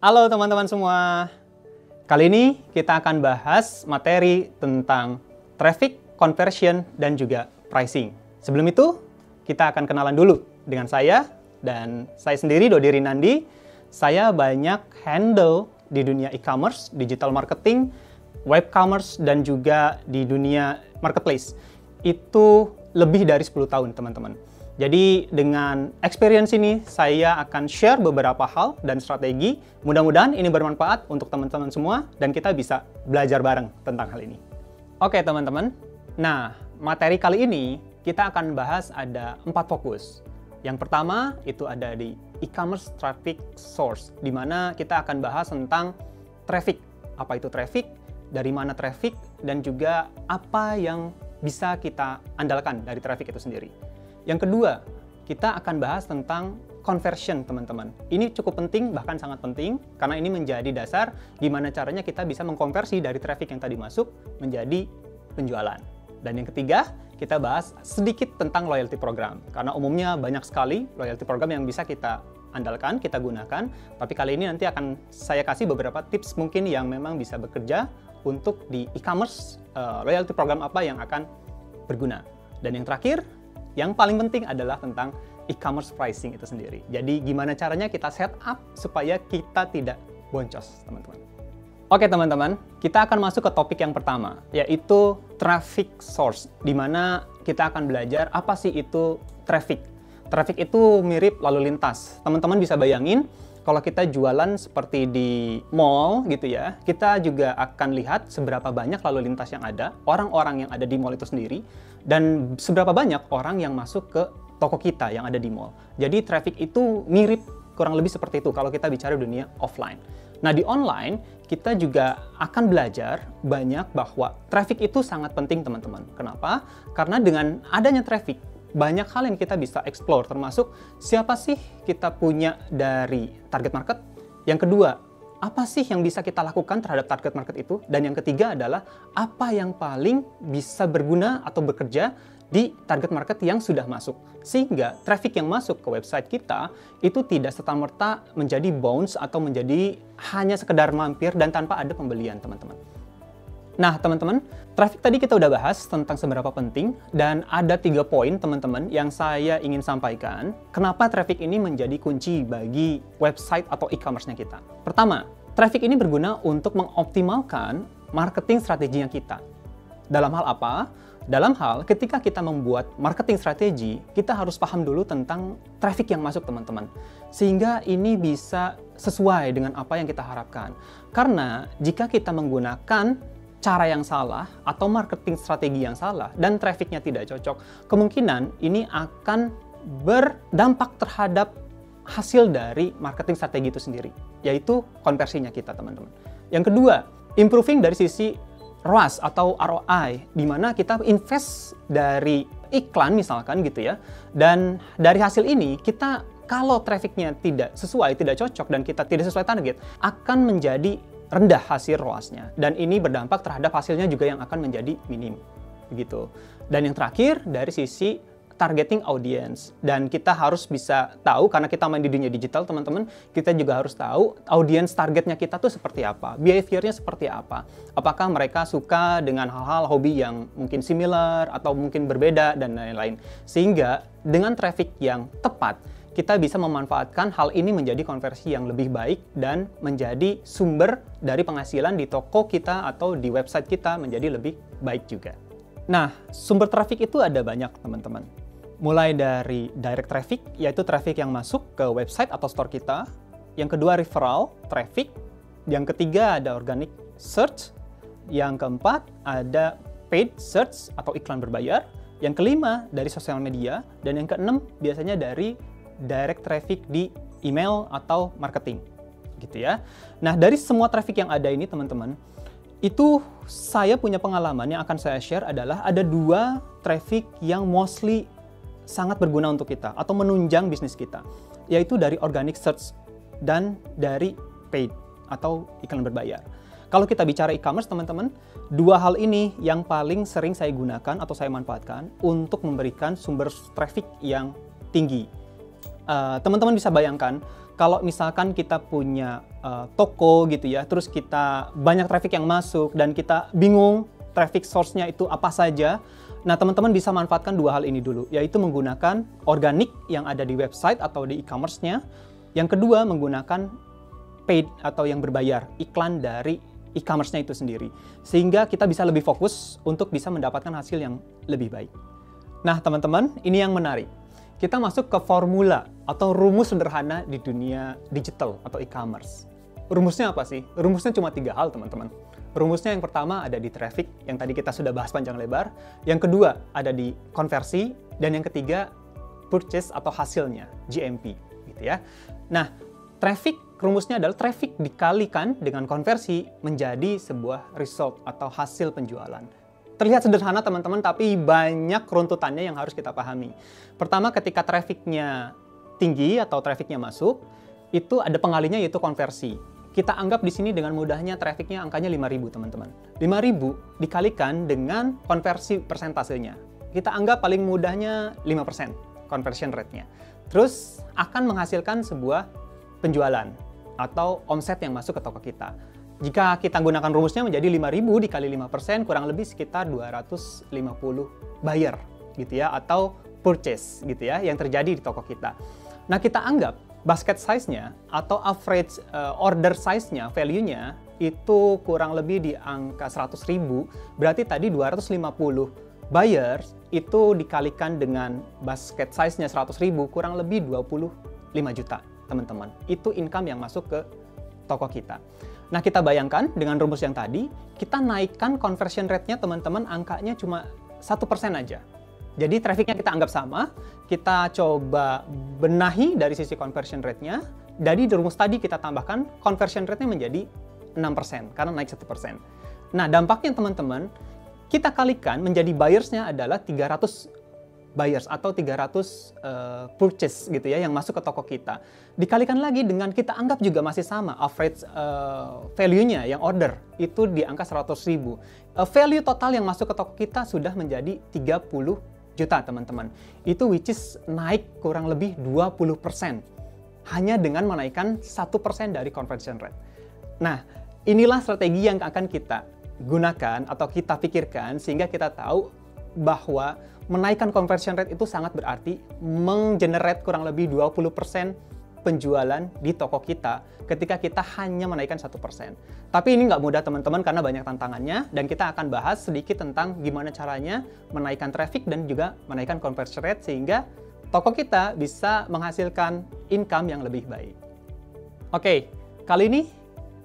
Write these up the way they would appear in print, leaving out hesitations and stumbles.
Halo teman-teman semua. Kali ini kita akan bahas materi tentang traffic, conversion, dan juga pricing. Sebelum itu, kita akan kenalan dulu dengan saya dan saya sendiri, Dodi Rinandi. Saya banyak handle di dunia e-commerce, digital marketing, web commerce, dan juga di dunia marketplace. Itu lebih dari 10 tahun, teman-teman. Jadi dengan experience ini, saya akan share beberapa hal dan strategi. Mudah-mudahan ini bermanfaat untuk teman-teman semua dan kita bisa belajar bareng tentang hal ini. Oke teman-teman, nah materi kali ini kita akan bahas ada 4 fokus. Yang pertama itu ada di e-commerce traffic source, di mana kita akan bahas tentang traffic. Apa itu traffic, dari mana traffic, dan juga apa yang bisa kita andalkan dari traffic itu sendiri. Yang kedua, kita akan bahas tentang conversion, teman-teman. Ini cukup penting, bahkan sangat penting, karena ini menjadi dasar gimana caranya kita bisa mengkonversi dari traffic yang tadi masuk menjadi penjualan. Dan yang ketiga, kita bahas sedikit tentang loyalty program. Karena umumnya banyak sekali loyalty program yang bisa kita andalkan, kita gunakan. Tapi kali ini nanti akan saya kasih beberapa tips mungkin yang memang bisa bekerja untuk di e-commerce, loyalty program apa yang akan berguna. Dan yang terakhir, yang paling penting adalah tentang e-commerce pricing itu sendiri. Jadi gimana caranya kita set up supaya kita tidak boncos, teman-teman. Oke teman-teman, kita akan masuk ke topik yang pertama, yaitu traffic source, di mana kita akan belajar apa sih itu traffic. Traffic itu mirip lalu lintas. Teman-teman bisa bayangin, kalau kita jualan seperti di mall gitu ya, kita juga akan lihat seberapa banyak lalu lintas yang ada, orang-orang yang ada di mall itu sendiri, dan seberapa banyak orang yang masuk ke toko kita yang ada di mall. Jadi traffic itu mirip kurang lebih seperti itu kalau kita bicara dunia offline. Nah di online, kita juga akan belajar banyak bahwa traffic itu sangat penting teman-teman. Kenapa? Karena dengan adanya traffic, banyak hal yang kita bisa explore, termasuk siapa sih kita punya dari target market. Yang kedua, apa sih yang bisa kita lakukan terhadap target market itu. Dan yang ketiga adalah apa yang paling bisa berguna atau bekerja di target market yang sudah masuk. Sehingga traffic yang masuk ke website kita itu tidak serta-merta menjadi bounce atau menjadi hanya sekedar mampir dan tanpa ada pembelian, teman-teman. Nah, teman-teman, traffic tadi kita udah bahas tentang seberapa penting, dan ada 3 poin, teman-teman, yang saya ingin sampaikan. Kenapa traffic ini menjadi kunci bagi website atau e-commerce-nya kita? Pertama, traffic ini berguna untuk mengoptimalkan marketing strateginya kita. Dalam hal apa? Dalam hal ketika kita membuat marketing strategi, kita harus paham dulu tentang traffic yang masuk, teman-teman. Sehingga ini bisa sesuai dengan apa yang kita harapkan. Karena jika kita menggunakan cara yang salah atau marketing strategi yang salah dan trafficnya tidak cocok, kemungkinan ini akan berdampak terhadap hasil dari marketing strategi itu sendiri, yaitu konversinya kita, teman-teman. Yang kedua, improving dari sisi ROAS atau ROI, di mana kita invest dari iklan misalkan gitu ya, dan dari hasil ini kita kalau trafficnya tidak sesuai, tidak cocok, dan kita tidak sesuai target, akan menjadi rendah hasil ROAS-nya, dan ini berdampak terhadap hasilnya juga yang akan menjadi minim begitu. Dan yang terakhir dari sisi targeting audience, dan kita harus bisa tahu karena kita main di dunia digital, teman-teman, kita juga harus tahu audience targetnya kita tuh seperti apa, behaviornya seperti apa, apakah mereka suka dengan hal-hal hobi yang mungkin similar atau mungkin berbeda dan lain-lain. Sehingga dengan traffic yang tepat, kita bisa memanfaatkan hal ini menjadi konversi yang lebih baik dan menjadi sumber dari penghasilan di toko kita atau di website kita menjadi lebih baik juga. Nah, sumber traffic itu ada banyak, teman-teman. Mulai dari direct traffic, yaitu traffic yang masuk ke website atau store kita. Yang kedua, referral traffic. Yang ketiga, ada organic search. Yang keempat, ada paid search atau iklan berbayar. Yang kelima, dari sosial media. Dan yang keenam, biasanya dari direct traffic di email atau marketing gitu ya. Nah, dari semua traffic yang ada ini, teman-teman, itu saya punya pengalaman yang akan saya share adalah ada 2 traffic yang mostly sangat berguna untuk kita atau menunjang bisnis kita, yaitu dari organic search dan dari paid atau iklan berbayar. Kalau kita bicara e-commerce, teman-teman, 2 hal ini yang paling sering saya gunakan atau saya manfaatkan untuk memberikan sumber traffic yang tinggi. Teman-teman bisa bayangkan, kalau misalkan kita punya toko gitu ya, terus kita banyak traffic yang masuk dan kita bingung traffic source-nya itu apa saja. Nah, teman-teman bisa manfaatkan dua hal ini dulu, yaitu menggunakan organik yang ada di website atau di e-commerce-nya. Yang kedua, menggunakan paid atau yang berbayar, iklan dari e-commerce-nya itu sendiri. Sehingga kita bisa lebih fokus untuk bisa mendapatkan hasil yang lebih baik. Nah, teman-teman, ini yang menarik. Kita masuk ke formula atau rumus sederhana di dunia digital atau e-commerce. Rumusnya apa sih? Rumusnya cuma 3 hal, teman-teman. Rumusnya yang pertama ada di traffic, yang tadi kita sudah bahas panjang lebar. Yang kedua ada di konversi. Dan yang ketiga, purchase atau hasilnya, GMP. Gitu ya. Nah, traffic, rumusnya adalah traffic dikalikan dengan konversi menjadi sebuah result atau hasil penjualan. Terlihat sederhana teman-teman, tapi banyak runtutannya yang harus kita pahami. Pertama, ketika trafficnya tinggi atau trafficnya masuk, itu ada pengalinya yaitu konversi. Kita anggap di sini dengan mudahnya trafficnya angkanya 5.000 teman-teman. 5.000 dikalikan dengan konversi persentasenya. Kita anggap paling mudahnya 5% conversion rate-nya. Terus akan menghasilkan sebuah penjualan atau omset yang masuk ke toko kita. Jika kita gunakan rumusnya menjadi 5.000 dikali 5%, kurang lebih sekitar 250 buyer gitu ya, atau purchase gitu ya, yang terjadi di toko kita. Nah, kita anggap basket size-nya atau average order size-nya, value-nya itu kurang lebih di angka 100.000, berarti tadi 250 buyers itu dikalikan dengan basket size-nya 100.000, kurang lebih 25 juta, teman-teman. Itu income yang masuk ke toko kita. Nah, kita bayangkan dengan rumus yang tadi, kita naikkan conversion rate-nya teman-teman, angkanya cuma 1% aja. Jadi traffic-nya kita anggap sama, kita coba benahi dari sisi conversion rate-nya. Dari rumus tadi kita tambahkan conversion rate-nya menjadi 6%, karena naik 1%. Nah, dampaknya teman-teman, kita kalikan menjadi buyers-nya adalah 300 buyers atau 300 purchase gitu ya yang masuk ke toko kita. Dikalikan lagi dengan kita anggap juga masih sama average value-nya yang order itu di angka 100.000. Value total yang masuk ke toko kita sudah menjadi 30 juta teman-teman. Itu which is naik kurang lebih 20% hanya dengan menaikkan 1% dari conversion rate. Nah, inilah strategi yang akan kita gunakan atau kita pikirkan sehingga kita tahu bahwa menaikkan conversion rate itu sangat berarti menggenerate kurang lebih 20% penjualan di toko kita ketika kita hanya menaikkan 1%. Tapi ini nggak mudah teman-teman karena banyak tantangannya dan kita akan bahas sedikit tentang gimana caranya menaikkan traffic dan juga menaikkan conversion rate sehingga toko kita bisa menghasilkan income yang lebih baik. Oke, kali ini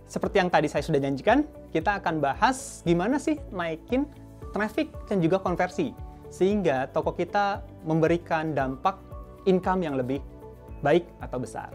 seperti yang tadi saya sudah janjikan, kita akan bahas gimana sih naikin traffic dan juga konversi sehingga toko kita memberikan dampak income yang lebih baik atau besar.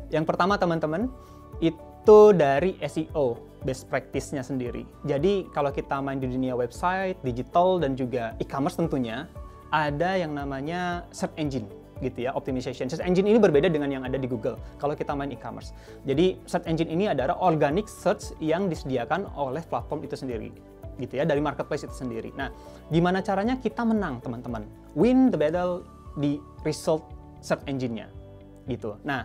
Yang pertama teman-teman, itu dari SEO, best practice-nya sendiri. Jadi kalau kita main di dunia website, digital, dan juga e-commerce tentunya, ada yang namanya search engine gitu ya, optimization. Search engine ini berbeda dengan yang ada di Google kalau kita main e-commerce. Jadi search engine ini adalah organic search yang disediakan oleh platform itu sendiri gitu ya, dari marketplace itu sendiri. Nah, gimana caranya kita menang teman-teman? Win the battle di result search engine-nya gitu. Nah,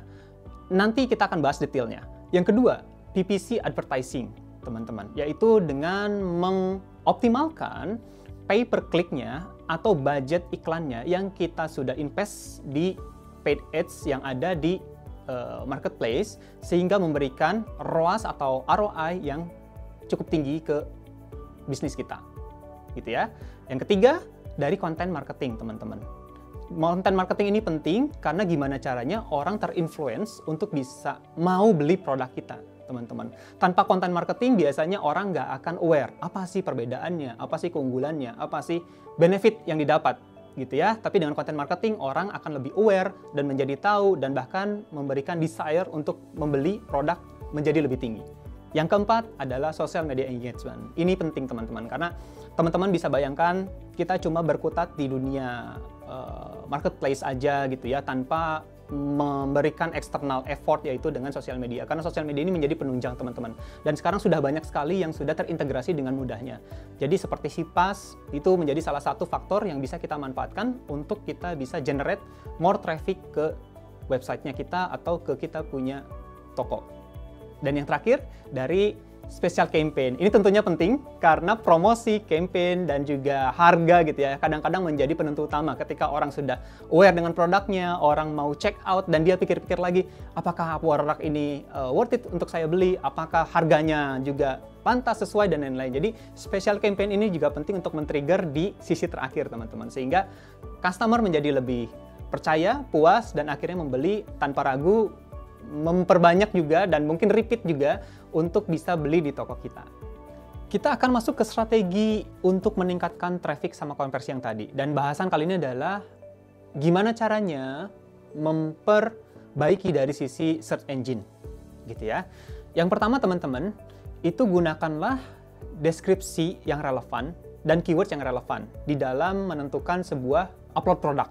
nanti kita akan bahas detailnya. Yang kedua, PPC advertising teman-teman, yaitu dengan mengoptimalkan pay per click-nya atau budget iklannya yang kita sudah invest di paid ads yang ada di marketplace sehingga memberikan ROAS atau ROI yang cukup tinggi ke bisnis kita gitu ya. Yang ketiga, dari konten marketing teman-teman. Konten marketing ini penting karena gimana caranya orang terinfluence untuk bisa mau beli produk kita teman-teman. Tanpa konten marketing biasanya orang nggak akan aware apa sih perbedaannya, apa sih keunggulannya, apa sih benefit yang didapat gitu ya. Tapi dengan konten marketing orang akan lebih aware dan menjadi tahu dan bahkan memberikan desire untuk membeli produk menjadi lebih tinggi. Yang keempat adalah social media engagement. Ini penting teman-teman karena teman-teman bisa bayangkan kita cuma berkutat di dunia marketplace aja gitu ya tanpa memberikan external effort yaitu dengan sosial media. Karena sosial media ini menjadi penunjang teman-teman. Dan sekarang sudah banyak sekali yang sudah terintegrasi dengan mudahnya. Jadi seperti CPAS itu menjadi salah satu faktor yang bisa kita manfaatkan untuk kita bisa generate more traffic ke websitenya kita atau ke kita punya toko. Dan yang terakhir, dari special campaign. Ini tentunya penting karena promosi, campaign, dan juga harga gitu ya, kadang-kadang menjadi penentu utama ketika orang sudah aware dengan produknya, orang mau check out, dan dia pikir-pikir lagi, apakah produk ini worth it untuk saya beli, apakah harganya juga pantas, sesuai, dan lain-lain. Jadi, special campaign ini juga penting untuk men-trigger di sisi terakhir, teman-teman. Sehingga customer menjadi lebih percaya, puas, dan akhirnya membeli tanpa ragu, memperbanyak juga, dan mungkin repeat juga untuk bisa beli di toko kita. Kita akan masuk ke strategi untuk meningkatkan traffic sama konversi yang tadi. Dan bahasan kali ini adalah gimana caranya memperbaiki dari sisi search engine, gitu ya. Yang pertama, teman-teman, itu gunakanlah deskripsi yang relevan dan keywords yang relevan di dalam menentukan sebuah upload produk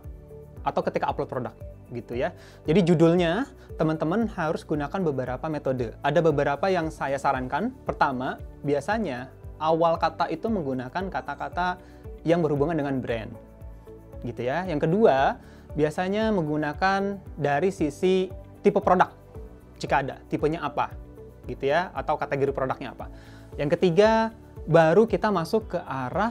atau ketika upload produk, gitu ya. Jadi judulnya teman-teman harus gunakan beberapa metode. Ada beberapa yang saya sarankan. Pertama, biasanya awal kata itu menggunakan kata-kata yang berhubungan dengan brand, gitu ya. Yang kedua, biasanya menggunakan dari sisi tipe produk, jika ada, tipenya apa, gitu ya, atau kategori produknya apa. Yang ketiga, baru kita masuk ke arah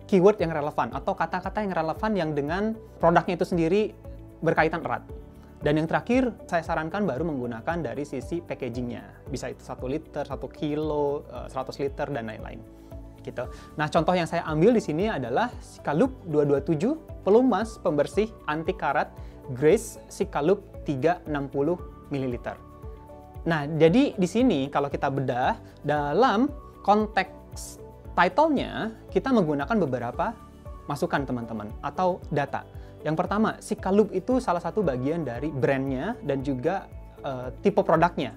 keyword yang relevan atau kata-kata yang relevan yang dengan produknya itu sendiri berkaitan erat. Dan yang terakhir, saya sarankan baru menggunakan dari sisi packagingnya. Bisa itu 1 liter, 1 kilo, 100 liter, dan lain-lain. Gitu. Nah, contoh yang saya ambil di sini adalah Sikalup 227 pelumas pembersih anti karat Grace Sikalup 360 ml. Nah, jadi di sini kalau kita bedah dalam konteks title-nya, kita menggunakan beberapa masukan, teman-teman, atau data. Yang pertama, Sikalup itu salah satu bagian dari brandnya dan juga tipe produknya,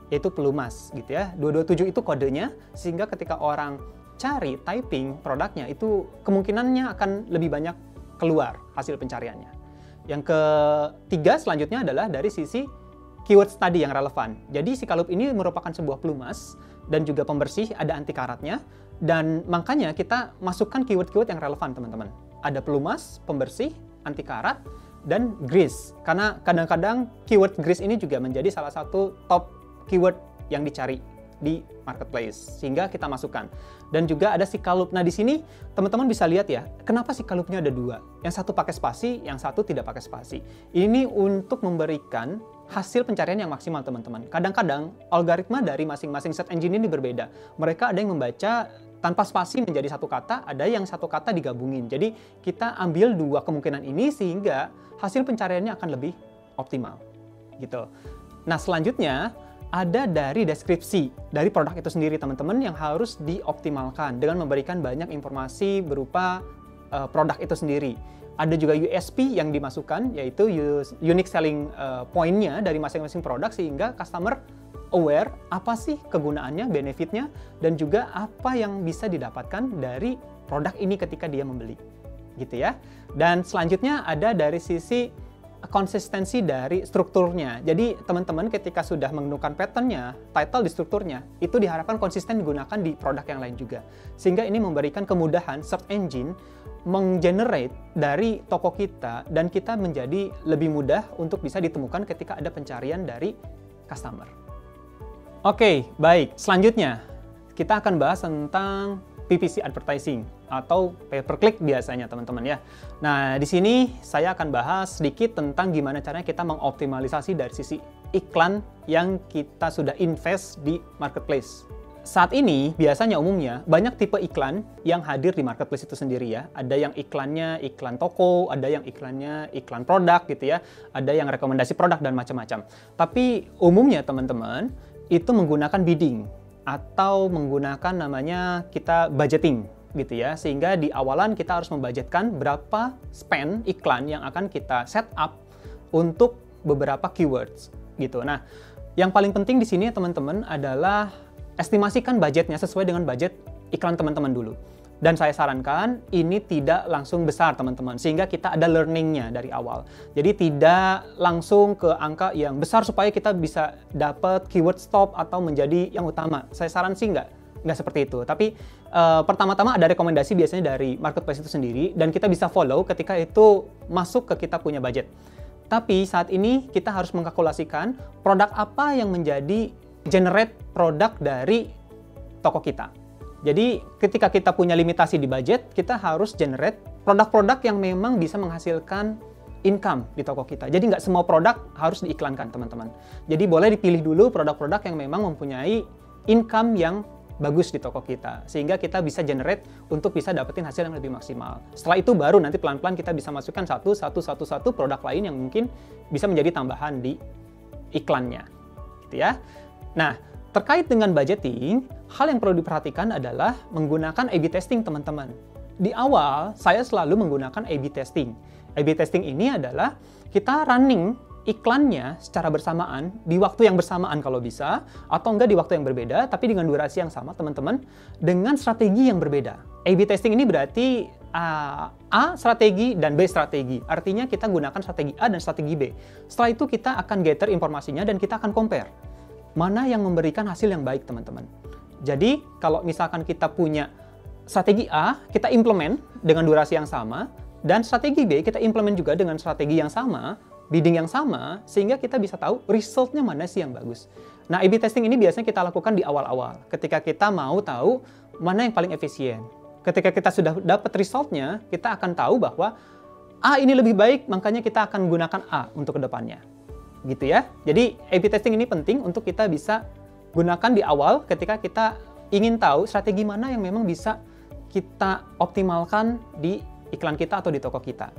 yaitu pelumas, gitu ya. 227 itu kodenya, sehingga ketika orang cari typing produknya, itu kemungkinannya akan lebih banyak keluar hasil pencariannya. Yang ketiga selanjutnya adalah dari sisi keywords tadi yang relevan. Jadi Sikalup ini merupakan sebuah pelumas dan juga pembersih, ada anti karatnya, dan makanya kita masukkan keyword-keyword yang relevan, teman-teman. Ada pelumas, pembersih, anti karat, dan grease. Karena kadang-kadang keyword grease ini juga menjadi salah satu top keyword yang dicari di marketplace, sehingga kita masukkan. Dan juga ada Sikalup. Nah, di sini teman-teman bisa lihat ya, kenapa Sikalupnya ada dua. Yang satu pakai spasi, yang satu tidak pakai spasi. Ini untuk memberikan hasil pencarian yang maksimal, teman-teman. Kadang-kadang algoritma dari masing-masing search engine ini berbeda. Mereka ada yang membaca tanpa spasi menjadi satu kata, ada yang satu kata digabungin. Jadi kita ambil dua kemungkinan ini sehingga hasil pencariannya akan lebih optimal, gitu. Nah, selanjutnya ada dari deskripsi dari produk itu sendiri, teman-teman, yang harus dioptimalkan dengan memberikan banyak informasi berupa produk itu sendiri. Ada juga USP yang dimasukkan, yaitu unique selling point-nya dari masing-masing produk, sehingga customer aware apa sih kegunaannya, benefitnya, dan juga apa yang bisa didapatkan dari produk ini ketika dia membeli, gitu ya. Dan selanjutnya ada dari sisi konsistensi dari strukturnya. Jadi teman-teman ketika sudah menemukan patternnya, title di strukturnya, itu diharapkan konsisten digunakan di produk yang lain juga. Sehingga ini memberikan kemudahan search engine menggenerate dari toko kita, dan kita menjadi lebih mudah untuk bisa ditemukan ketika ada pencarian dari customer. Oke, baik. Selanjutnya, kita akan bahas tentang PPC advertising atau pay per click biasanya, teman-teman ya. Nah, di sini saya akan bahas sedikit tentang gimana caranya kita mengoptimalisasi dari sisi iklan yang kita sudah invest di marketplace. Saat ini, biasanya umumnya banyak tipe iklan yang hadir di marketplace itu sendiri ya. Ada yang iklannya iklan toko, ada yang iklannya iklan produk gitu ya. Ada yang rekomendasi produk dan macam-macam. Tapi umumnya, teman-teman, itu menggunakan bidding atau menggunakan namanya kita budgeting gitu ya, sehingga di awalan kita harus membudgetkan berapa spend iklan yang akan kita set up untuk beberapa keywords gitu. Nah, yang paling penting di sini teman-teman adalah estimasikan budgetnya sesuai dengan budget iklan teman-teman dulu. Dan saya sarankan ini tidak langsung besar, teman-teman, sehingga kita ada learningnya dari awal. Jadi tidak langsung ke angka yang besar supaya kita bisa dapat keyword stop atau menjadi yang utama. Saya saran sih nggak seperti itu. Tapi pertama-tama ada rekomendasi biasanya dari marketplace itu sendiri, dan kita bisa follow ketika itu masuk ke kita punya budget. Tapi saat ini kita harus mengkalkulasikan produk apa yang menjadi generate produk dari toko kita. Jadi ketika kita punya limitasi di budget, kita harus generate produk-produk yang memang bisa menghasilkan income di toko kita. Jadi nggak semua produk harus diiklankan, teman-teman. Jadi boleh dipilih dulu produk-produk yang memang mempunyai income yang bagus di toko kita, sehingga kita bisa generate untuk bisa dapetin hasil yang lebih maksimal. Setelah itu baru nanti pelan-pelan kita bisa masukkan satu produk lain yang mungkin bisa menjadi tambahan di iklannya, gitu ya. Nah, terkait dengan budgeting, hal yang perlu diperhatikan adalah menggunakan A/B testing, teman-teman. Di awal, saya selalu menggunakan A/B testing. A/B testing ini adalah kita running iklannya secara bersamaan, di waktu yang bersamaan kalau bisa, atau enggak di waktu yang berbeda, tapi dengan durasi yang sama, teman-teman, dengan strategi yang berbeda. A/B testing ini berarti A strategi dan B strategi. Artinya kita gunakan strategi A dan strategi B. Setelah itu kita akan gather informasinya dan kita akan compare. Mana yang memberikan hasil yang baik, teman-teman. Jadi, kalau misalkan kita punya strategi A, kita implement dengan durasi yang sama, dan strategi B kita implement juga dengan strategi yang sama, bidding yang sama, sehingga kita bisa tahu resultnya mana sih yang bagus. Nah, A/B testing ini biasanya kita lakukan di awal-awal, ketika kita mau tahu mana yang paling efisien. Ketika kita sudah dapat resultnya, kita akan tahu bahwa A ini lebih baik, makanya kita akan gunakan A untuk kedepannya. Gitu ya. Jadi, A/B testing ini penting untuk kita bisa gunakan di awal ketika kita ingin tahu strategi mana yang memang bisa kita optimalkan di iklan kita atau di toko kita.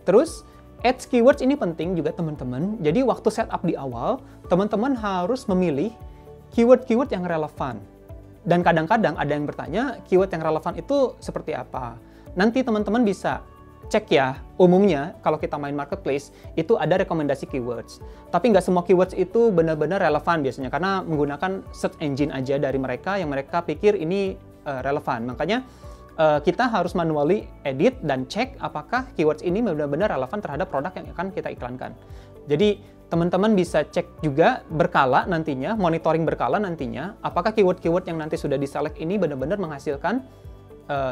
Terus, ads keywords ini penting juga, teman-teman. Jadi waktu setup di awal, teman-teman harus memilih keyword-keyword yang relevan. Dan kadang-kadang ada yang bertanya, keyword yang relevan itu seperti apa? Nanti teman-teman bisa cek ya, umumnya kalau kita main marketplace, itu ada rekomendasi keywords. Tapi nggak semua keywords itu benar-benar relevan biasanya, karena menggunakan search engine aja dari mereka yang mereka pikir ini relevan. Makanya kita harus manually edit dan cek apakah keywords ini benar-benar relevan terhadap produk yang akan kita iklankan. Jadi teman-teman bisa cek juga berkala nantinya, monitoring berkala nantinya, apakah keyword-keyword yang nanti sudah diselect ini benar-benar menghasilkan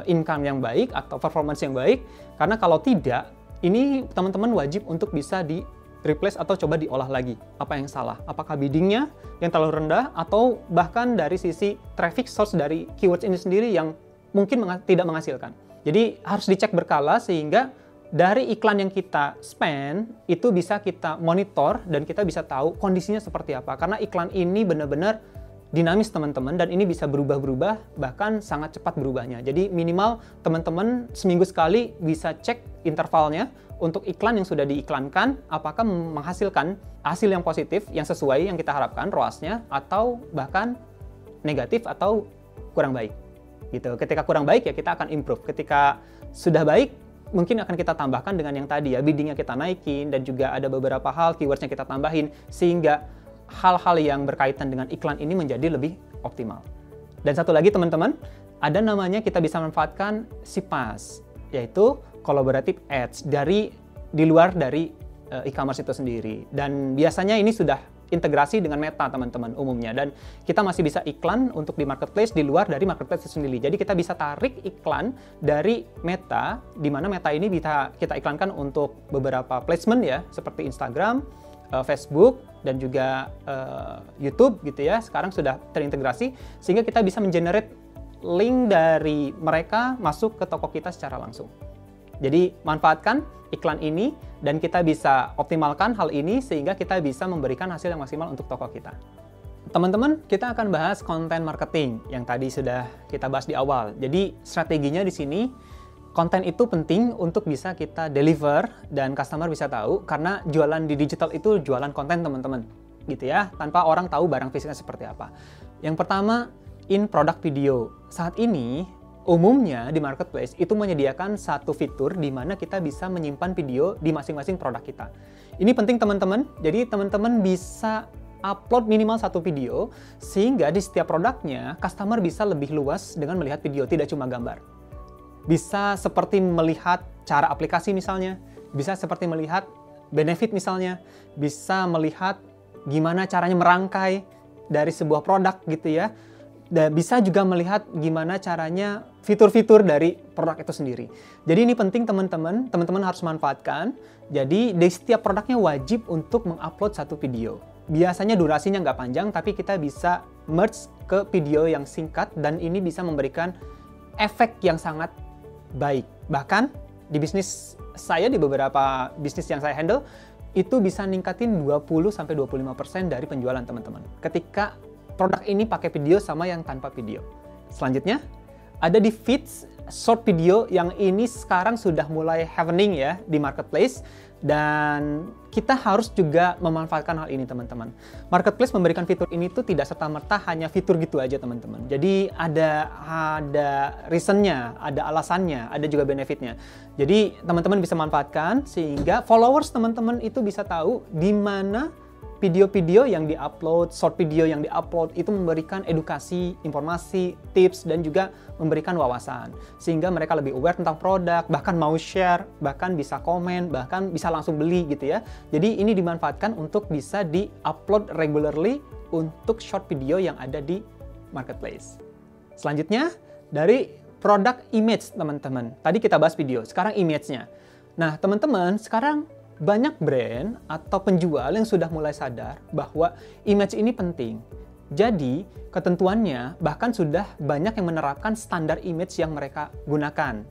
income yang baik atau performance yang baik. Karena kalau tidak, ini teman-teman wajib untuk bisa di replace atau coba diolah lagi. Apa yang salah? Apakah biddingnya yang terlalu rendah, atau bahkan dari sisi traffic source dari keywords ini sendiri yang mungkin tidak menghasilkan. Jadi harus dicek berkala sehingga dari iklan yang kita spend itu bisa kita monitor dan kita bisa tahu kondisinya seperti apa. Karena iklan ini benar-benar dinamis, teman-teman, dan ini bisa berubah-berubah, bahkan sangat cepat berubahnya. Jadi minimal teman-teman seminggu sekali bisa cek intervalnya untuk iklan yang sudah diiklankan, apakah menghasilkan hasil yang positif, yang sesuai yang kita harapkan ROAS-nya, atau bahkan negatif atau kurang baik. Gitu. Ketika kurang baik ya kita akan improve. Ketika sudah baik mungkin akan kita tambahkan dengan yang tadi ya, biddingnya kita naikin, dan juga ada beberapa hal keywordsnya kita tambahin sehingga hal-hal yang berkaitan dengan iklan ini menjadi lebih optimal. Dan satu lagi, teman-teman, ada namanya kita bisa manfaatkan CPAS, yaitu collaborative ads di luar dari e-commerce itu sendiri. Dan biasanya ini sudah integrasi dengan Meta, teman-teman, umumnya. Dan kita masih bisa iklan untuk di marketplace di luar dari marketplace itu sendiri. Jadi kita bisa tarik iklan dari Meta, di mana Meta ini bisa kita iklankan untuk beberapa placement ya, seperti Instagram, Facebook, dan juga YouTube gitu ya. Sekarang sudah terintegrasi, sehingga kita bisa mengenerate link dari mereka masuk ke toko kita secara langsung. Jadi manfaatkan iklan ini dan kita bisa optimalkan hal ini sehingga kita bisa memberikan hasil yang maksimal untuk toko kita. Teman-teman, kita akan bahas konten marketing yang tadi sudah kita bahas di awal. Jadi strateginya di sini, konten itu penting untuk bisa kita deliver dan customer bisa tahu, karena jualan di digital itu jualan konten, teman-teman. Gitu ya, tanpa orang tahu barang fisiknya seperti apa. Yang pertama, in product video. Saat ini umumnya di marketplace itu menyediakan satu fitur di mana kita bisa menyimpan video di masing-masing produk kita. Ini penting, teman-teman. Jadi teman-teman bisa upload minimal satu video sehingga di setiap produknya customer bisa lebih luas dengan melihat video, tidak cuma gambar. Bisa seperti melihat cara aplikasi misalnya, bisa seperti melihat benefit misalnya, bisa melihat gimana caranya merangkai dari sebuah produk gitu ya. Dan bisa juga melihat gimana caranya fitur-fitur dari produk itu sendiri. Jadi ini penting teman-teman harus manfaatkan. Jadi di setiap produknya wajib untuk mengupload satu video. Biasanya durasinya nggak panjang, tapi kita bisa merge ke video yang singkat dan ini bisa memberikan efek yang sangat baik. Bahkan di bisnis saya, di beberapa bisnis yang saya handle, itu bisa ningkatin 20-25% dari penjualan teman-teman ketika produk ini pakai video sama yang tanpa video. Selanjutnya, ada di feeds short video yang ini sekarang sudah mulai happening ya di marketplace dan kita harus juga memanfaatkan hal ini teman-teman. Marketplace memberikan fitur ini tuh tidak serta-merta hanya fitur gitu aja teman-teman. Jadi ada reasonnya, ada alasannya, ada juga benefitnya. Jadi teman-teman bisa manfaatkan sehingga followers teman-teman itu bisa tahu di mana video-video yang di-upload, short video yang di-upload itu memberikan edukasi, informasi, tips, dan juga memberikan wawasan. Sehingga mereka lebih aware tentang produk, bahkan mau share, bahkan bisa komen, bahkan bisa langsung beli gitu ya. Jadi ini dimanfaatkan untuk bisa di-upload regularly untuk short video yang ada di marketplace. Selanjutnya, dari produk image teman-teman. Tadi kita bahas video, sekarang image-nya. Nah teman-teman, sekarang banyak brand atau penjual yang sudah mulai sadar bahwa image ini penting. Jadi, ketentuannya bahkan sudah banyak yang menerapkan standar image yang mereka gunakan.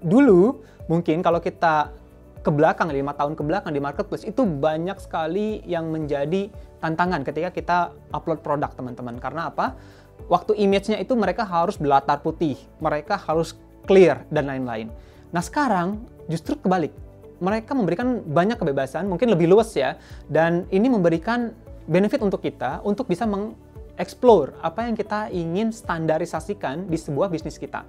Dulu, mungkin kalau kita ke belakang, 5 tahun ke belakang di marketplace, itu banyak sekali yang menjadi tantangan ketika kita upload produk, teman-teman. Karena apa? Waktu image-nya itu mereka harus berlatar putih, mereka harus clear, dan lain-lain. Nah, sekarang justru kebalik. Mereka memberikan banyak kebebasan, mungkin lebih luas ya, dan ini memberikan benefit untuk kita untuk bisa mengeksplor apa yang kita ingin standarisasikan di sebuah bisnis kita.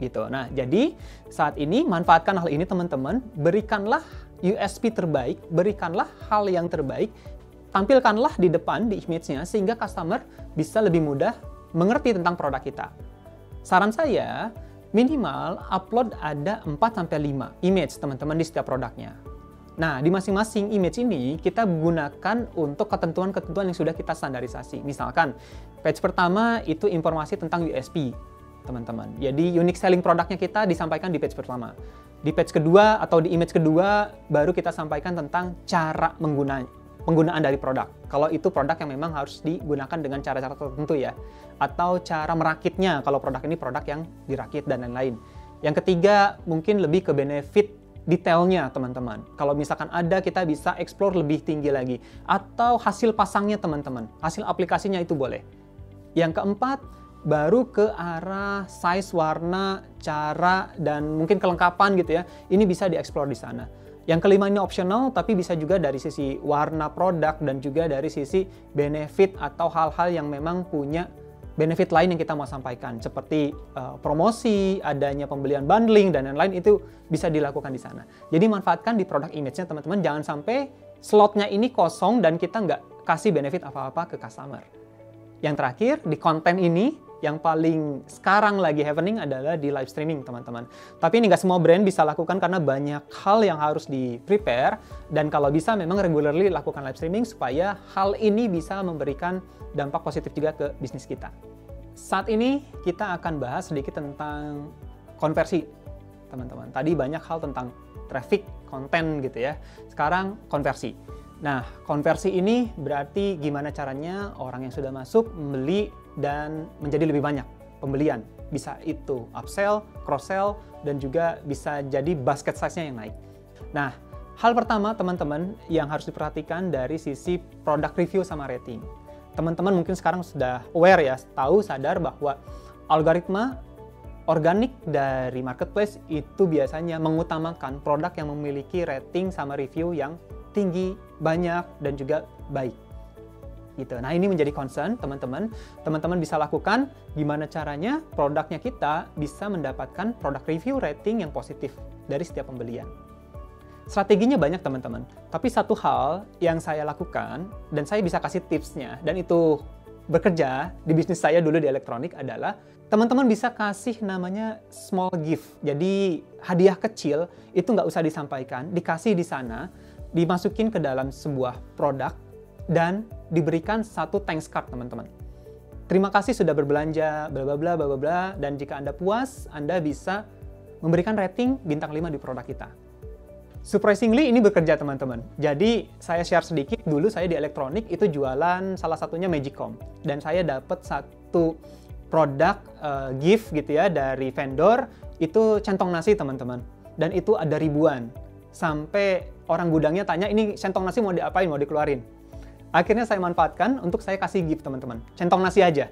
Gitu. Nah, jadi saat ini manfaatkan hal ini teman-teman, berikanlah USP terbaik, berikanlah hal yang terbaik, tampilkanlah di depan di image-nya sehingga customer bisa lebih mudah mengerti tentang produk kita. Saran saya, minimal upload ada 4-5 image teman-teman di setiap produknya. Nah, di masing-masing image ini kita gunakan untuk ketentuan-ketentuan yang sudah kita standarisasi. Misalkan, page pertama itu informasi tentang USP, teman-teman. Jadi, unique selling produknya kita disampaikan di page pertama. Di page kedua atau di image kedua, baru kita sampaikan tentang cara penggunaan dari produk. Kalau itu produk yang memang harus digunakan dengan cara-cara tertentu ya. Atau cara merakitnya, kalau produk ini produk yang dirakit dan lain-lain. Yang ketiga, mungkin lebih ke benefit detailnya teman-teman. Kalau misalkan ada, kita bisa explore lebih tinggi lagi. Atau hasil pasangnya teman-teman, hasil aplikasinya itu boleh. Yang keempat, baru ke arah size, warna, cara, dan mungkin kelengkapan gitu ya. Ini bisa dieksplor di sana. Yang kelima ini optional, tapi bisa juga dari sisi warna produk dan juga dari sisi benefit atau hal-hal yang memang punya benefit lain yang kita mau sampaikan. Seperti promosi, adanya pembelian bundling, dan lain-lain itu bisa dilakukan di sana. Jadi manfaatkan di produk image-nya teman-teman, jangan sampai slotnya ini kosong dan kita nggak kasih benefit apa-apa ke customer. Yang terakhir, di konten ini, yang paling sekarang lagi happening adalah di live streaming teman-teman. Tapi ini nggak semua brand bisa lakukan karena banyak hal yang harus di-prepare. Dan kalau bisa memang regularly lakukan live streaming supaya hal ini bisa memberikan dampak positif juga ke bisnis kita. Saat ini kita akan bahas sedikit tentang konversi teman-teman. Tadi banyak hal tentang traffic, konten gitu ya. Sekarang konversi. Nah, konversi ini berarti gimana caranya orang yang sudah masuk membeli dan menjadi lebih banyak pembelian. Bisa itu upsell, cross-sell, dan juga bisa jadi basket size-nya yang naik. Nah, hal pertama teman-teman yang harus diperhatikan dari sisi product review sama rating. Teman-teman mungkin sekarang sudah aware ya, tahu, sadar bahwa algoritma organik dari marketplace itu biasanya mengutamakan produk yang memiliki rating sama review yang tinggi, banyak, dan juga baik. Gitu. Nah, ini menjadi concern teman-teman. Teman-teman bisa lakukan gimana caranya produknya kita bisa mendapatkan produk review rating yang positif dari setiap pembelian. Strateginya banyak teman-teman, tapi satu hal yang saya lakukan dan saya bisa kasih tipsnya, dan itu bekerja di bisnis saya dulu di elektronik adalah teman-teman bisa kasih namanya small gift. Jadi hadiah kecil itu nggak usah disampaikan, dikasih di sana, dimasukin ke dalam sebuah produk dan diberikan satu thanks card teman-teman. terima kasih sudah berbelanja, bla bla bla bla bla bla, dan jika Anda puas, Anda bisa memberikan rating bintang 5 di produk kita. Surprisingly, ini bekerja teman-teman. Jadi, saya share sedikit, dulu saya di elektronik itu jualan salah satunya Magicom. Dan saya dapat satu produk gift gitu ya dari vendor, itu centong nasi teman-teman. Dan itu ada ribuan. Sampai orang gudangnya tanya, ini centong nasi mau diapain, mau dikeluarin? Akhirnya saya manfaatkan untuk saya kasih gift teman-teman. Centong nasi aja.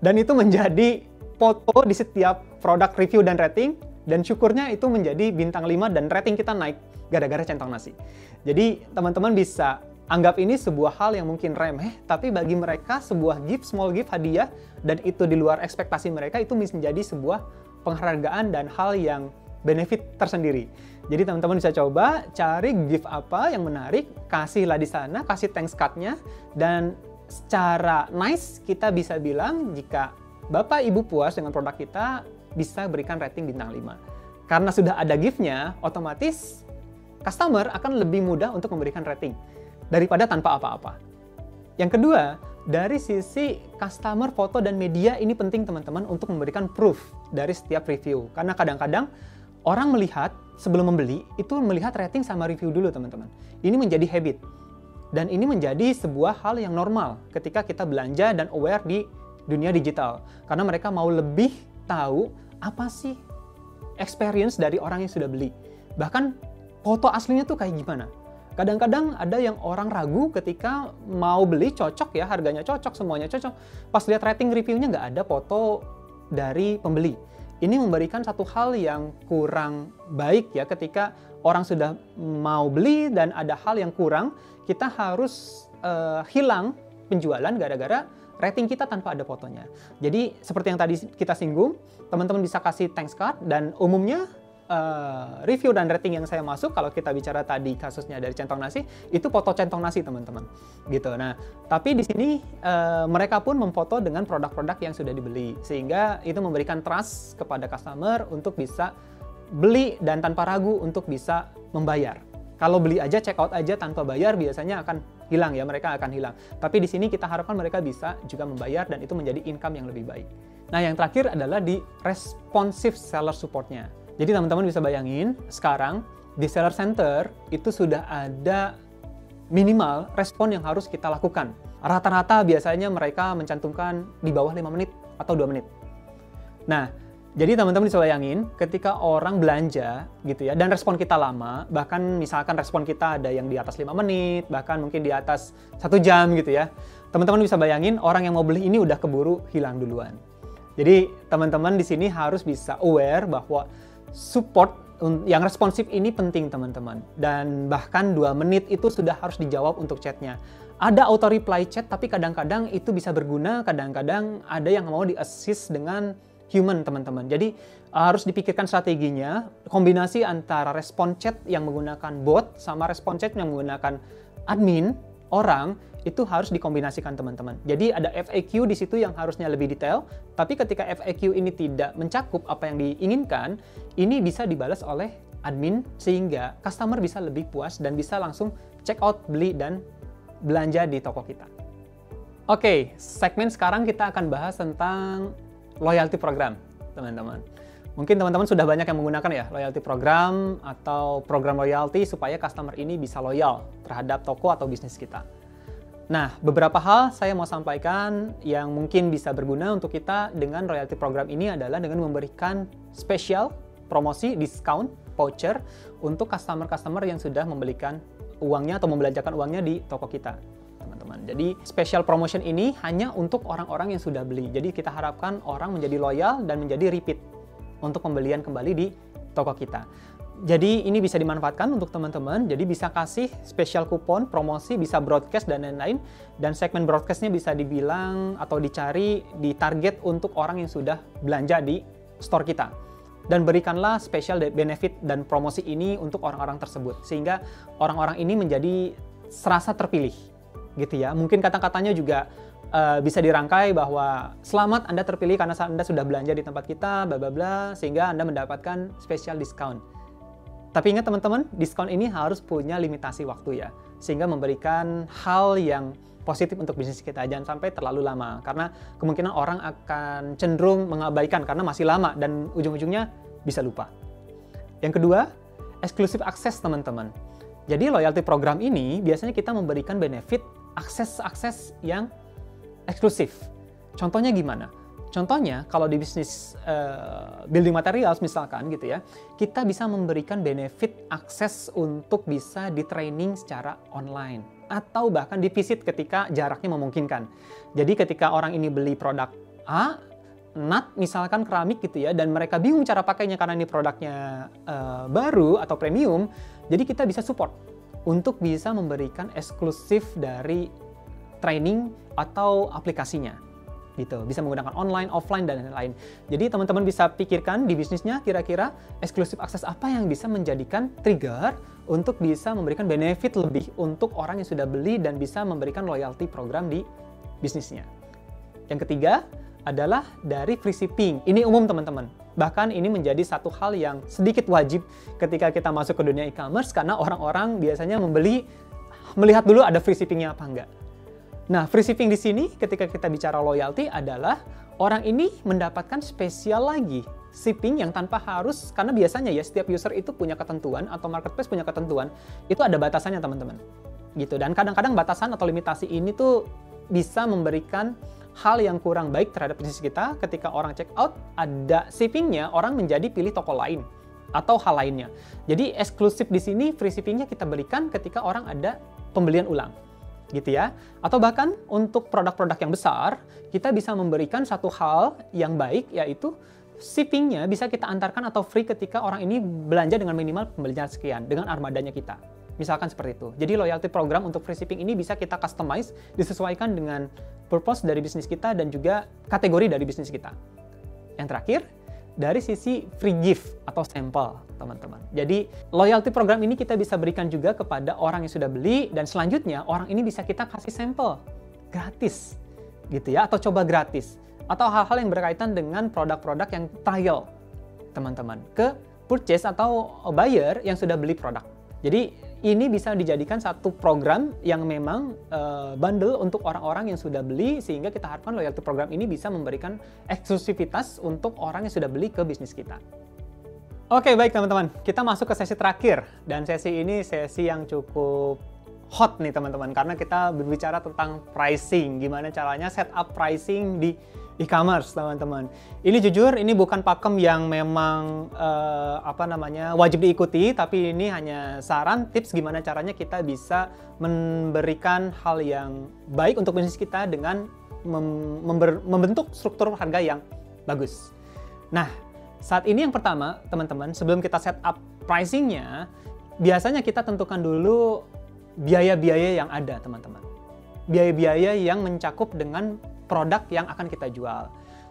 Dan itu menjadi foto di setiap produk review dan rating. Dan syukurnya itu menjadi bintang 5 dan rating kita naik gara-gara centong nasi. Jadi teman-teman bisa anggap ini sebuah hal yang mungkin remeh, tapi bagi mereka sebuah gift, small gift, hadiah, dan itu di luar ekspektasi mereka, itu menjadi sebuah penghargaan dan hal yang benefit tersendiri. Jadi teman-teman bisa coba cari gift apa yang menarik, kasihlah di sana, kasih thanks card-nya, dan secara nice kita bisa bilang jika Bapak Ibu puas dengan produk kita, bisa berikan rating bintang 5. Karena sudah ada gift-nya, otomatis customer akan lebih mudah untuk memberikan rating daripada tanpa apa-apa. Yang kedua, dari sisi customer, foto, dan media ini penting teman-teman untuk memberikan proof dari setiap review. Karena kadang-kadang orang melihat sebelum membeli, itu melihat rating sama review dulu teman-teman. Ini menjadi habit. Dan ini menjadi sebuah hal yang normal ketika kita belanja dan aware di dunia digital. Karena mereka mau lebih tahu apa sih experience dari orang yang sudah beli. Bahkan foto aslinya tuh kayak gimana. Kadang-kadang ada yang orang ragu ketika mau beli, cocok ya, harganya cocok, semuanya cocok. Pas lihat rating reviewnya nggak ada foto dari pembeli. Ini memberikan satu hal yang kurang baik ya ketika orang sudah mau beli dan ada hal yang kurang, kita harus hilang penjualan gara-gara rating kita tanpa ada fotonya. Jadi seperti yang tadi kita singgung, teman-teman bisa kasih thanks card dan umumnya review dan rating yang saya masuk, kalau kita bicara tadi kasusnya dari centong nasi, itu foto centong nasi teman-teman, gitu. Nah, tapi di sini mereka pun memfoto dengan produk-produk yang sudah dibeli, sehingga itu memberikan trust kepada customer untuk bisa beli dan tanpa ragu untuk bisa membayar. Kalau beli aja, check out aja tanpa bayar, biasanya akan hilang ya, mereka akan hilang. Tapi di sini kita harapkan mereka bisa juga membayar dan itu menjadi income yang lebih baik. Nah, yang terakhir adalah di responsive seller support-nya. Jadi teman-teman bisa bayangin, sekarang di Seller Center itu sudah ada minimal respon yang harus kita lakukan. Rata-rata biasanya mereka mencantumkan di bawah 5 menit atau 2 menit. Nah, jadi teman-teman bisa bayangin ketika orang belanja gitu ya, dan respon kita lama, bahkan misalkan respon kita ada yang di atas 5 menit, bahkan mungkin di atas 1 jam gitu ya. Teman-teman bisa bayangin orang yang mau beli ini udah keburu hilang duluan. Jadi teman-teman di sini harus bisa aware bahwa support yang responsif ini penting teman-teman. Dan bahkan 2 menit itu sudah harus dijawab untuk chatnya. Ada auto reply chat tapi kadang-kadang itu bisa berguna, kadang-kadang ada yang mau di-assist dengan human teman-teman. Jadi harus dipikirkan strateginya, kombinasi antara respon chat yang menggunakan bot sama respon chat yang menggunakan admin, orang, itu harus dikombinasikan teman-teman. Jadi ada FAQ di situ yang harusnya lebih detail, tapi ketika FAQ ini tidak mencakup apa yang diinginkan, ini bisa dibalas oleh admin sehingga customer bisa lebih puas dan bisa langsung check out, beli, dan belanja di toko kita. Oke, segmen sekarang kita akan bahas tentang loyalty program, teman-teman. Mungkin teman-teman sudah banyak yang menggunakan ya loyalty program atau program loyalty supaya customer ini bisa loyal terhadap toko atau bisnis kita. Nah, beberapa hal saya mau sampaikan yang mungkin bisa berguna untuk kita dengan loyalty program ini adalah dengan memberikan spesial promosi, diskon, voucher untuk customer-customer yang sudah membelikan uangnya atau membelanjakan uangnya di toko kita, teman-teman. Jadi, special promotion ini hanya untuk orang-orang yang sudah beli. Jadi, kita harapkan orang menjadi loyal dan menjadi repeat untuk pembelian kembali di toko kita. Jadi ini bisa dimanfaatkan untuk teman-teman, jadi bisa kasih spesial kupon, promosi, bisa broadcast dan lain-lain. Dan segmen broadcastnya bisa dibilang atau dicari di target untuk orang yang sudah belanja di store kita. Dan berikanlah spesial benefit dan promosi ini untuk orang-orang tersebut. Sehingga orang-orang ini menjadi serasa terpilih gitu ya. Mungkin kata-katanya juga bisa dirangkai bahwa selamat Anda terpilih karena Anda sudah belanja di tempat kita, bla bla bla, sehingga Anda mendapatkan spesial diskon. Tapi ingat teman-teman, diskon ini harus punya limitasi waktu ya, sehingga memberikan hal yang positif untuk bisnis kita. Jangan sampai terlalu lama, karena kemungkinan orang akan cenderung mengabaikan karena masih lama dan ujung-ujungnya bisa lupa. Yang kedua, exclusive access teman-teman. Jadi loyalty program ini biasanya kita memberikan benefit akses yang eksklusif. Contohnya gimana? Contohnya kalau di bisnis building materials misalkan gitu ya, kita bisa memberikan benefit akses untuk bisa di training secara online atau bahkan di visit ketika jaraknya memungkinkan. Jadi ketika orang ini beli produk A, nut misalkan keramik gitu ya, dan mereka bingung cara pakainya karena ini produknya baru atau premium, jadi kita bisa support untuk bisa memberikan eksklusif dari training atau aplikasinya gitu, bisa menggunakan online, offline, dan lain-lain. Jadi teman-teman bisa pikirkan di bisnisnya kira-kira eksklusif akses apa yang bisa menjadikan trigger untuk bisa memberikan benefit lebih untuk orang yang sudah beli dan bisa memberikan loyalty program di bisnisnya. Yang ketiga adalah dari free shipping. Ini umum teman-teman. Bahkan ini menjadi satu hal yang sedikit wajib ketika kita masuk ke dunia e-commerce karena orang-orang biasanya melihat dulu ada free shippingnya apa enggak. Nah, free shipping di sini ketika kita bicara loyalty adalah orang ini mendapatkan spesial lagi shipping yang tanpa harus, karena biasanya ya setiap user itu punya ketentuan atau marketplace punya ketentuan, itu ada batasannya teman-teman. Gitu. Dan kadang-kadang batasan atau limitasi ini tuh bisa memberikan hal yang kurang baik terhadap bisnis kita. Ketika orang check out ada shippingnya, orang menjadi pilih toko lain atau hal lainnya. Jadi eksklusif di sini free shippingnya kita berikan ketika orang ada pembelian ulang. Gitu ya. Atau bahkan untuk produk-produk yang besar, kita bisa memberikan satu hal yang baik, yaitu shippingnya bisa kita antarkan atau free ketika orang ini belanja dengan minimal pembelian sekian dengan armadanya kita. Misalkan seperti itu. Jadi loyalty program untuk free shipping ini bisa kita customize, disesuaikan dengan purpose dari bisnis kita dan juga kategori dari bisnis kita. Yang terakhir, dari sisi free gift atau sampel, teman-teman. Jadi, loyalty program ini kita bisa berikan juga kepada orang yang sudah beli, dan selanjutnya orang ini bisa kita kasih sampel gratis, gitu ya, atau coba gratis, atau hal-hal yang berkaitan dengan produk-produk yang trial, teman-teman, ke purchase atau buyer yang sudah beli produk. Jadi, ini bisa dijadikan satu program yang memang bundle untuk orang-orang yang sudah beli, sehingga kita harapkan loyalty program ini bisa memberikan eksklusivitas untuk orang yang sudah beli ke bisnis kita. Oke, baik teman-teman, kita masuk ke sesi terakhir, dan sesi ini sesi yang cukup hot nih teman-teman, karena kita berbicara tentang pricing, gimana caranya setup pricing di e-commerce teman-teman. Ini jujur, ini bukan pakem yang memang wajib diikuti, tapi ini hanya saran, tips gimana caranya kita bisa memberikan hal yang baik untuk bisnis kita dengan membentuk struktur harga yang bagus. Nah, saat ini yang pertama teman-teman, sebelum kita setup pricingnya, biasanya kita tentukan dulu biaya-biaya yang ada teman-teman. Biaya-biaya yang mencakup dengan produk yang akan kita jual.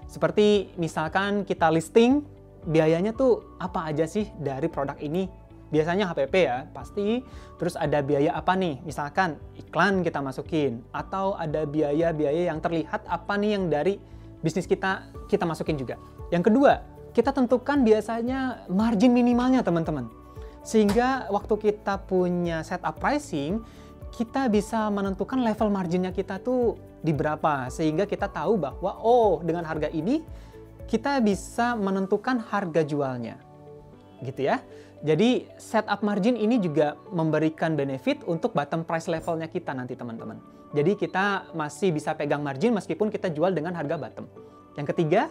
Seperti misalkan kita listing, biayanya tuh apa aja sih dari produk ini? Biasanya HPP ya, pasti. Terus ada biaya apa nih? Misalkan iklan kita masukin. Atau ada biaya-biaya yang terlihat apa nih yang dari bisnis kita masukin juga. Yang kedua, kita tentukan biasanya margin minimalnya teman-teman. Sehingga waktu kita punya setup pricing, kita bisa menentukan level marginnya kita tuh di berapa, sehingga kita tahu bahwa dengan harga ini kita bisa menentukan harga jualnya, gitu ya. Jadi setup margin ini juga memberikan benefit untuk bottom price levelnya kita nanti teman-teman. Jadi kita masih bisa pegang margin meskipun kita jual dengan harga bottom. Yang ketiga,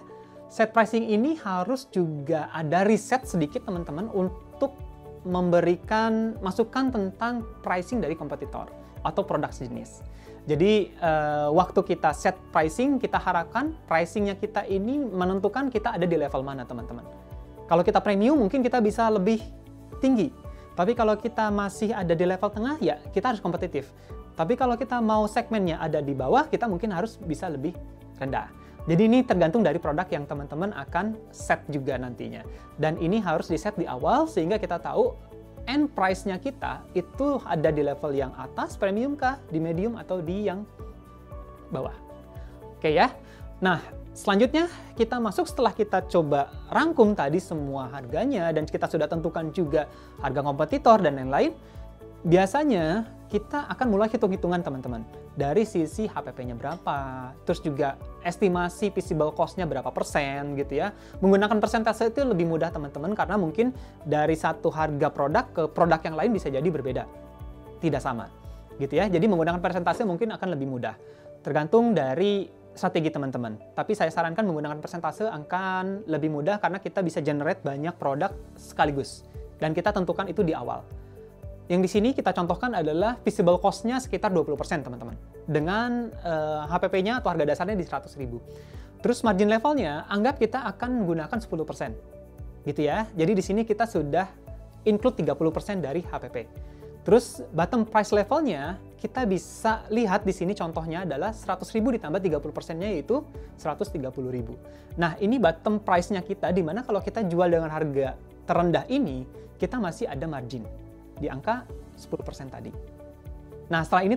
set pricing ini harus juga ada riset sedikit teman-teman untuk memberikan masukan tentang pricing dari kompetitor atau produk jenis. Jadi waktu kita set pricing, kita harapkan pricingnya kita ini menentukan kita ada di level mana teman-teman. Kalau kita premium mungkin kita bisa lebih tinggi. Tapi kalau kita masih ada di level tengah, ya kita harus kompetitif. Tapi kalau kita mau segmennya ada di bawah, kita mungkin harus bisa lebih rendah. Jadi ini tergantung dari produk yang teman-teman akan set juga nantinya. Dan ini harus di set di awal sehingga kita tahu end price-nya kita itu ada di level yang atas, premium kah, di medium, atau di yang bawah. Oke ya. Nah, selanjutnya kita masuk setelah kita coba rangkum tadi semua harganya dan kita sudah tentukan juga harga kompetitor dan lain-lain. Biasanya kita akan mulai hitung-hitungan teman-teman. Dari sisi HPP-nya berapa, terus juga estimasi feasible cost-nya berapa persen gitu ya. Menggunakan persentase itu lebih mudah teman-teman, karena mungkin dari satu harga produk ke produk yang lain bisa jadi berbeda. Tidak sama gitu ya. Jadi menggunakan persentase mungkin akan lebih mudah. Tergantung dari strategi teman-teman. Tapi saya sarankan menggunakan persentase akan lebih mudah karena kita bisa generate banyak produk sekaligus. Dan kita tentukan itu di awal. Yang di sini kita contohkan adalah feasible cost-nya sekitar 20% teman-teman. Dengan HPP-nya atau harga dasarnya di 100.000. Terus margin levelnya anggap kita akan menggunakan 10%. Gitu ya. Jadi di sini kita sudah include 30% dari HPP. Terus bottom price levelnya kita bisa lihat di sini contohnya adalah 100.000 ditambah 30%-nya yaitu 130.000. Nah, ini bottom price-nya kita, di mana kalau kita jual dengan harga terendah ini, kita masih ada margin di angka 10% tadi. Nah, setelah ini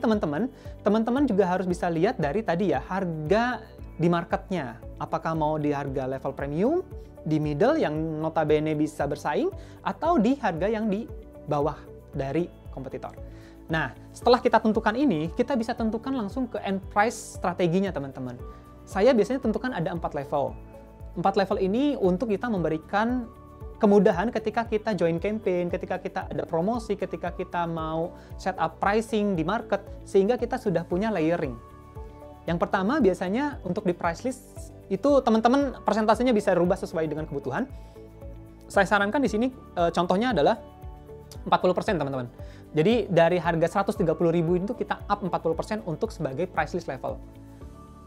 teman-teman juga harus bisa lihat dari tadi ya, harga di marketnya. Apakah mau di harga level premium, di middle yang notabene bisa bersaing, atau di harga yang di bawah dari kompetitor. Nah, setelah kita tentukan ini, kita bisa tentukan langsung ke end price strateginya teman-teman. Saya biasanya tentukan ada 4 level. 4 level ini untuk kita memberikan kemudahan ketika kita join campaign, ketika kita ada promosi, ketika kita mau set up pricing di market, sehingga kita sudah punya layering. Yang pertama biasanya untuk di price list, itu teman-teman persentasenya bisa rubah sesuai dengan kebutuhan. Saya sarankan di sini contohnya adalah 40% teman-teman. Jadi dari harga 130.000 itu kita up 40% untuk sebagai price list level.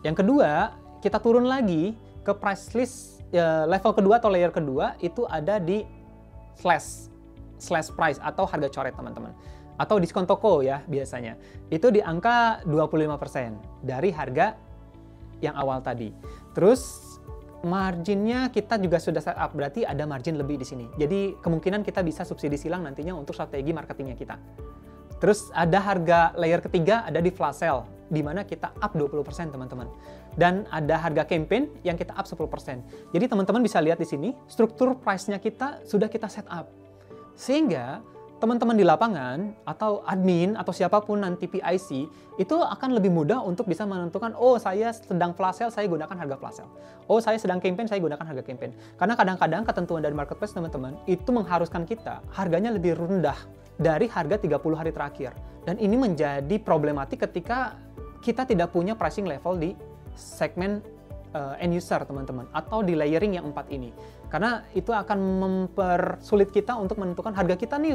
Yang kedua, kita turun lagi ke price list level kedua atau layer kedua, itu ada di slash price atau harga coret teman-teman. Atau diskon toko ya biasanya. Itu di angka 25% dari harga yang awal tadi. Terus marginnya kita juga sudah set up, berarti ada margin lebih di sini. Jadi kemungkinan kita bisa subsidi silang nantinya untuk strategi marketingnya kita. Terus ada harga layer ketiga, ada di flash sale, di mana kita up 20% teman-teman. Dan ada harga campaign yang kita up 10%. Jadi teman-teman bisa lihat di sini, struktur price-nya kita sudah kita set up. Sehingga teman-teman di lapangan, atau admin, atau siapapun nanti PIC, itu akan lebih mudah untuk bisa menentukan, oh saya sedang flash sale, saya gunakan harga flash sale. Oh saya sedang campaign, saya gunakan harga campaign. Karena kadang-kadang ketentuan dari marketplace teman-teman, itu mengharuskan kita harganya lebih rendah dari harga 30 hari terakhir. Dan ini menjadi problematik ketika kita tidak punya pricing level di segmen end user teman-teman, atau di layering yang 4 ini. Karena itu akan mempersulit kita untuk menentukan harga kita nih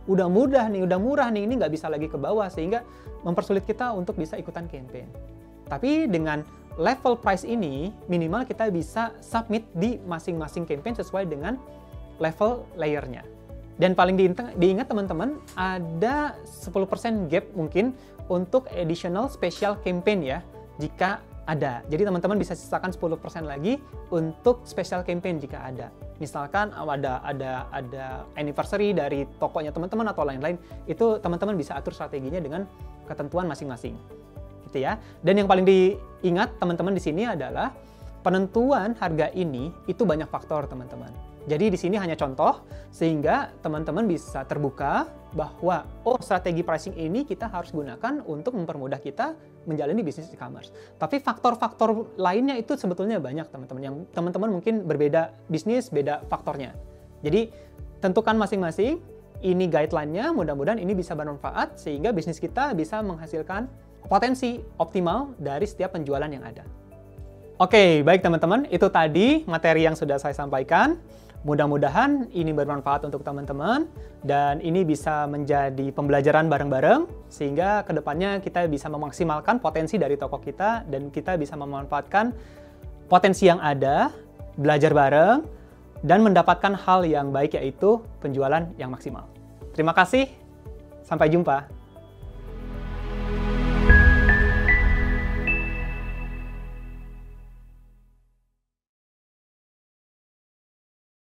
udah mudah nih, udah murah nih, ini nggak bisa lagi ke bawah, sehingga mempersulit kita untuk bisa ikutan campaign. Tapi dengan level price ini, minimal kita bisa submit di masing-masing campaign sesuai dengan level layernya. Dan paling diingat teman-teman, ada 10% gap mungkin untuk additional special campaign ya, jika ada. Jadi teman-teman bisa sisakan 10% lagi untuk special campaign jika ada. Misalkan ada anniversary dari tokonya teman-teman atau lain-lain, itu teman-teman bisa atur strateginya dengan ketentuan masing-masing. Gitu ya. Dan yang paling diingat teman-teman di sini adalah penentuan harga ini itu banyak faktor teman-teman. Jadi di sini hanya contoh sehingga teman-teman bisa terbuka bahwa strategi pricing ini kita harus gunakan untuk mempermudah kita menjalani bisnis e-commerce. Tapi faktor-faktor lainnya itu sebetulnya banyak teman-teman, yang teman-teman mungkin berbeda bisnis, beda faktornya. Jadi tentukan masing-masing, ini guideline-nya, mudah-mudahan ini bisa bermanfaat sehingga bisnis kita bisa menghasilkan potensi optimal dari setiap penjualan yang ada. Oke, baik teman-teman, itu tadi materi yang sudah saya sampaikan. Mudah-mudahan ini bermanfaat untuk teman-teman dan ini bisa menjadi pembelajaran bareng-bareng sehingga kedepannya kita bisa memaksimalkan potensi dari toko kita dan kita bisa memanfaatkan potensi yang ada, belajar bareng, dan mendapatkan hal yang baik yaitu penjualan yang maksimal. Terima kasih, sampai jumpa.